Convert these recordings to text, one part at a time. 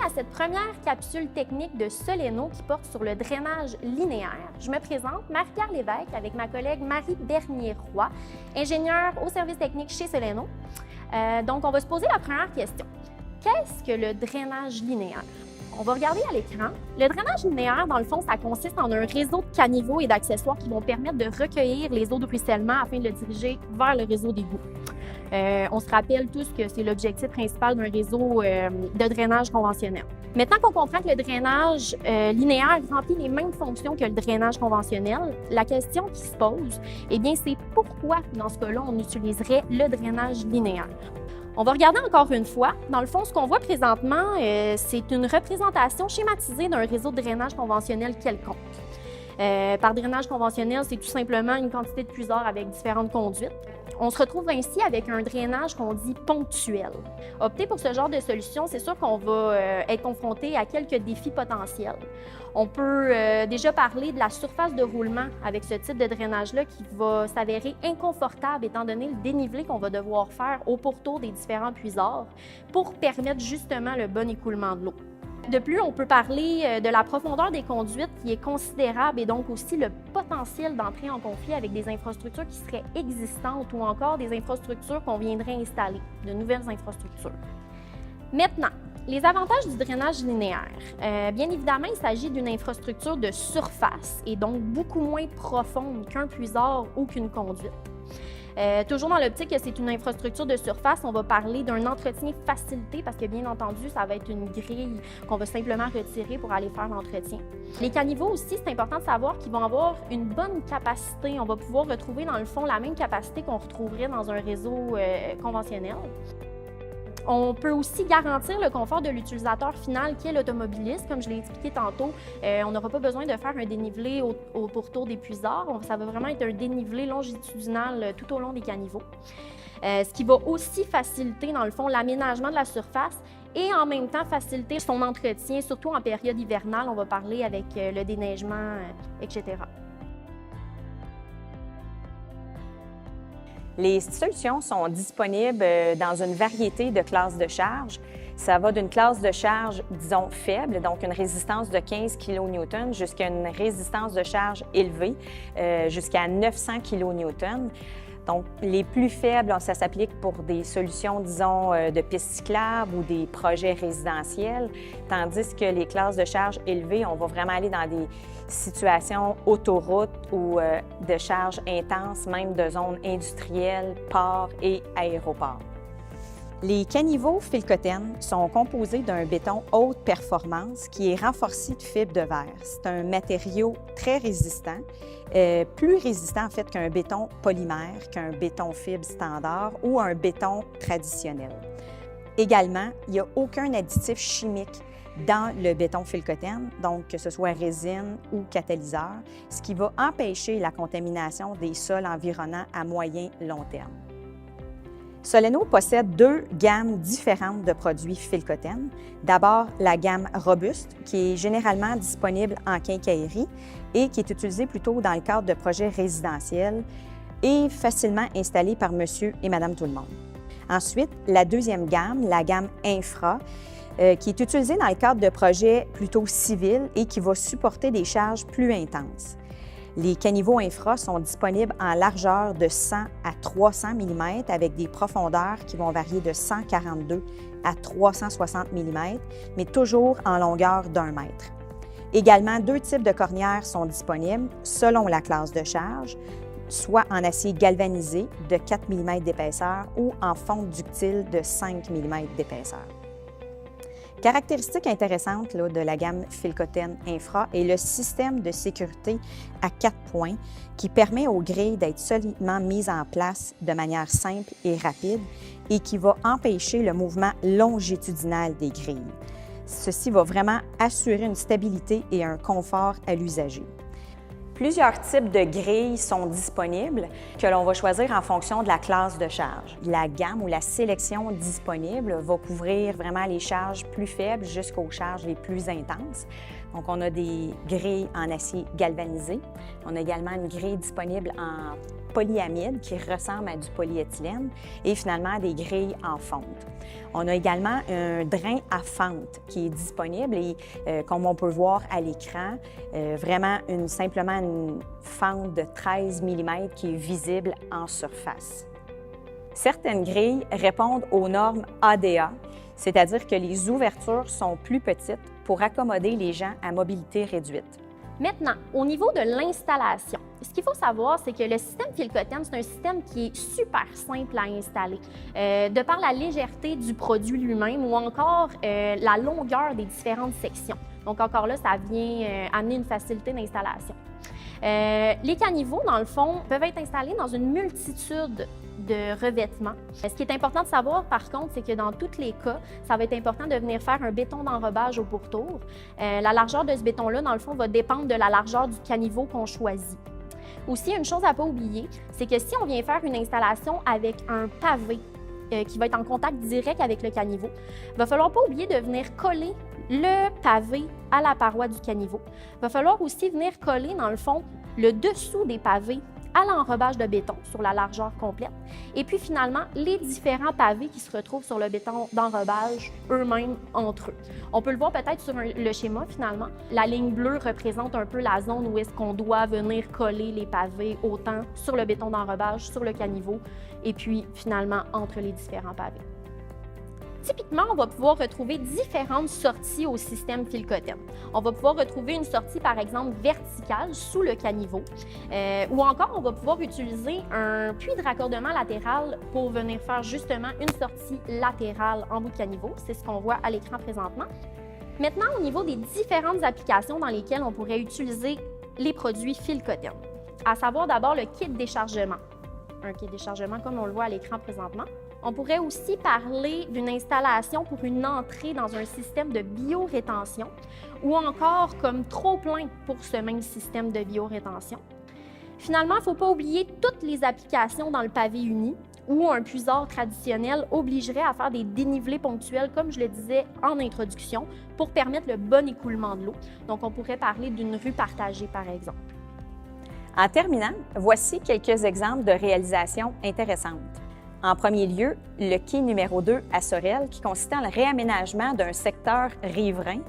à cette première capsule technique de Soleno qui porte sur le drainage linéaire. Je me présente, Marie-Pierre Lévesque, avec ma collègue Marie Bernier-Roy, ingénieure au service technique chez Soleno. Donc, on va se poser la première question. Qu'est-ce que le drainage linéaire? On va regarder à l'écran. Le drainage linéaire, dans le fond, ça consiste en un réseau de caniveaux et d'accessoires qui vont permettre de recueillir les eaux de ruissellement afin de le diriger vers le réseau d'égouts. On se rappelle tous que c'est l'objectif principal d'un réseau de drainage conventionnel. Maintenant qu'on comprend que le drainage linéaire remplit les mêmes fonctions que le drainage conventionnel, la question qui se pose, eh bien, c'est pourquoi, dans ce cas-là, on utiliserait le drainage linéaire? On va regarder encore une fois. Dans le fond, ce qu'on voit présentement, c'est une représentation schématisée d'un réseau de drainage conventionnel quelconque. Par drainage conventionnel, c'est tout simplement une quantité de puiseurs avec différentes conduites. On se retrouve ainsi avec un drainage qu'on dit ponctuel. Opter pour ce genre de solution, c'est sûr qu'on va être confronté à quelques défis potentiels. On peut déjà parler de la surface de roulement avec ce type de drainage-là qui va s'avérer inconfortable étant donné le dénivelé qu'on va devoir faire au pourtour des différents puiseurs pour permettre justement le bon écoulement de l'eau. De plus, on peut parler de la profondeur des conduites qui est considérable et donc aussi le potentiel d'entrer en conflit avec des infrastructures qui seraient existantes ou encore des infrastructures qu'on viendrait installer, de nouvelles infrastructures. Maintenant, les avantages du drainage linéaire. Bien évidemment, il s'agit d'une infrastructure de surface et donc beaucoup moins profonde qu'un puiseur ou qu'une conduite. Toujours dans l'optique que c'est une infrastructure de surface, on va parler d'un entretien facilité parce que, bien entendu, ça va être une grille qu'on va simplement retirer pour aller faire l'entretien. Les caniveaux aussi, c'est important de savoir qu'ils vont avoir une bonne capacité. On va pouvoir retrouver, dans le fond, la même capacité qu'on retrouverait dans un réseau conventionnel. On peut aussi garantir le confort de l'utilisateur final qui est l'automobiliste. Comme je l'ai expliqué tantôt, on n'aura pas besoin de faire un dénivelé au pourtour des puiseurs. Ça va vraiment être un dénivelé longitudinal tout au long des caniveaux. Ce qui va aussi faciliter, dans le fond, l'aménagement de la surface et en même temps faciliter son entretien, surtout en période hivernale. On va parler avec le déneigement, etc. Les solutions sont disponibles dans une variété de classes de charge. Ça va d'une classe de charge, disons, faible, donc une résistance de 15 kN, jusqu'à une résistance de charge élevée, jusqu'à 900 kN. Donc, les plus faibles, ça s'applique pour des solutions, disons, de pistes cyclables ou des projets résidentiels, tandis que les classes de charge élevées, on va vraiment aller dans des situations autoroutes ou de charge intense, même de zones industrielles, ports et aéroports. Les caniveaux Filcoten sont composés d'un béton haute performance qui est renforcé de fibres de verre. C'est un matériau très résistant, plus résistant en fait qu'un béton polymère, qu'un béton fibre standard ou un béton traditionnel. Également, il n'y a aucun additif chimique dans le béton Filcoten, donc que ce soit résine ou catalyseur, ce qui va empêcher la contamination des sols environnants à moyen long terme. Soleno possède deux gammes différentes de produits Filcoten. D'abord, la gamme robuste, qui est généralement disponible en quincaillerie et qui est utilisée plutôt dans le cadre de projets résidentiels et facilement installée par monsieur et madame tout le monde. Ensuite, la deuxième gamme, la gamme infra, qui est utilisée dans le cadre de projets plutôt civils et qui va supporter des charges plus intenses. Les caniveaux infra sont disponibles en largeur de 100 à 300 mm avec des profondeurs qui vont varier de 142 à 360 mm, mais toujours en longueur d'1 mètre. Également, deux types de cornières sont disponibles selon la classe de charge, soit en acier galvanisé de 4 mm d'épaisseur ou en fonte ductile de 5 mm d'épaisseur. Caractéristique intéressante de la gamme Filcoten Infra est le système de sécurité à 4 points qui permet aux grilles d'être solidement mises en place de manière simple et rapide et qui va empêcher le mouvement longitudinal des grilles. Ceci va vraiment assurer une stabilité et un confort à l'usager. Plusieurs types de grilles sont disponibles que l'on va choisir en fonction de la classe de charge. La gamme ou la sélection disponible va couvrir vraiment les charges plus faibles jusqu'aux charges les plus intenses. Donc, on a des grilles en acier galvanisé. On a également une grille disponible en polyamide qui ressemble à du polyéthylène et finalement des grilles en fonte. On a également un drain à fente qui est disponible et comme on peut voir à l'écran, simplement une fente de 13 mm qui est visible en surface. Certaines grilles répondent aux normes ADA, c'est-à-dire que les ouvertures sont plus petites pour accommoder les gens à mobilité réduite. Maintenant, au niveau de l'installation, ce qu'il faut savoir, c'est que le système Filcoten, c'est un système qui est super simple à installer. De par la légèreté du produit lui-même ou encore la longueur des différentes sections. Donc encore là, ça vient amener une facilité d'installation. Les caniveaux, dans le fond, peuvent être installés dans une multitude de revêtements. Ce qui est important de savoir, par contre, c'est que dans tous les cas, ça va être important de venir faire un béton d'enrobage au pourtour. La largeur de ce béton-là, dans le fond, va dépendre de la largeur du caniveau qu'on choisit. Aussi, une chose à ne pas oublier, c'est que si on vient faire une installation avec un pavé qui va être en contact direct avec le caniveau, il va falloir pas oublier de venir coller le pavé à la paroi du caniveau. Il va falloir aussi venir coller, dans le fond, le dessous des pavés à l'enrobage de béton sur la largeur complète. Et puis finalement, les différents pavés qui se retrouvent sur le béton d'enrobage eux-mêmes entre eux. On peut le voir peut-être sur le schéma finalement. La ligne bleue représente un peu la zone où est-ce qu'on doit venir coller les pavés autant sur le béton d'enrobage, sur le caniveau et puis finalement entre les différents pavés. Typiquement, on va pouvoir retrouver différentes sorties au système Filcoten. On va pouvoir retrouver une sortie, par exemple, verticale sous le caniveau, ou encore on va pouvoir utiliser un puits de raccordement latéral pour venir faire justement une sortie latérale en bout de caniveau. C'est ce qu'on voit à l'écran présentement. Maintenant, au niveau des différentes applications dans lesquelles on pourrait utiliser les produits Filcoten, à savoir d'abord le kit déchargement. Un kit déchargement comme on le voit à l'écran présentement. On pourrait aussi parler d'une installation pour une entrée dans un système de biorétention ou encore comme trop-plein pour ce même système de biorétention. Finalement, il ne faut pas oublier toutes les applications dans le pavé uni où un puisard traditionnel obligerait à faire des dénivelés ponctuels, comme je le disais en introduction, pour permettre le bon écoulement de l'eau. Donc, on pourrait parler d'une rue partagée, par exemple. En terminant, voici quelques exemples de réalisations intéressantes. En premier lieu, le quai numéro 2 à Sorel, qui consistait en le réaménagement d'un secteur riverain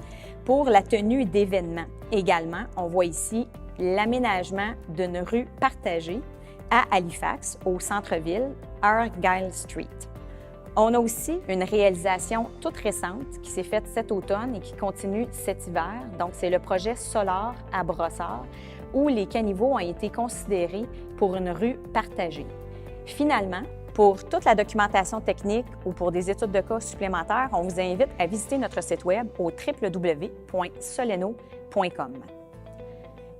pour la tenue d'événements. Également, on voit ici l'aménagement d'une rue partagée à Halifax, au centre-ville, Argyle Street. On a aussi une réalisation toute récente qui s'est faite cet automne et qui continue cet hiver. Donc, c'est le projet Solar à Brossard, où les caniveaux ont été considérés pour une rue partagée. Finalement, pour toute la documentation technique ou pour des études de cas supplémentaires, on vous invite à visiter notre site web au www.soleno.com.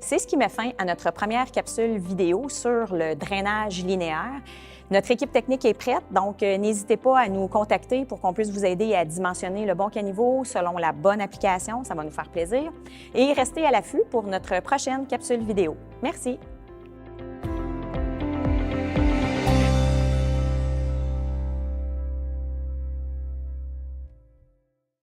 C'est ce qui met fin à notre première capsule vidéo sur le drainage linéaire. Notre équipe technique est prête, donc n'hésitez pas à nous contacter pour qu'on puisse vous aider à dimensionner le bon caniveau selon la bonne application, ça va nous faire plaisir. Et restez à l'affût pour notre prochaine capsule vidéo. Merci!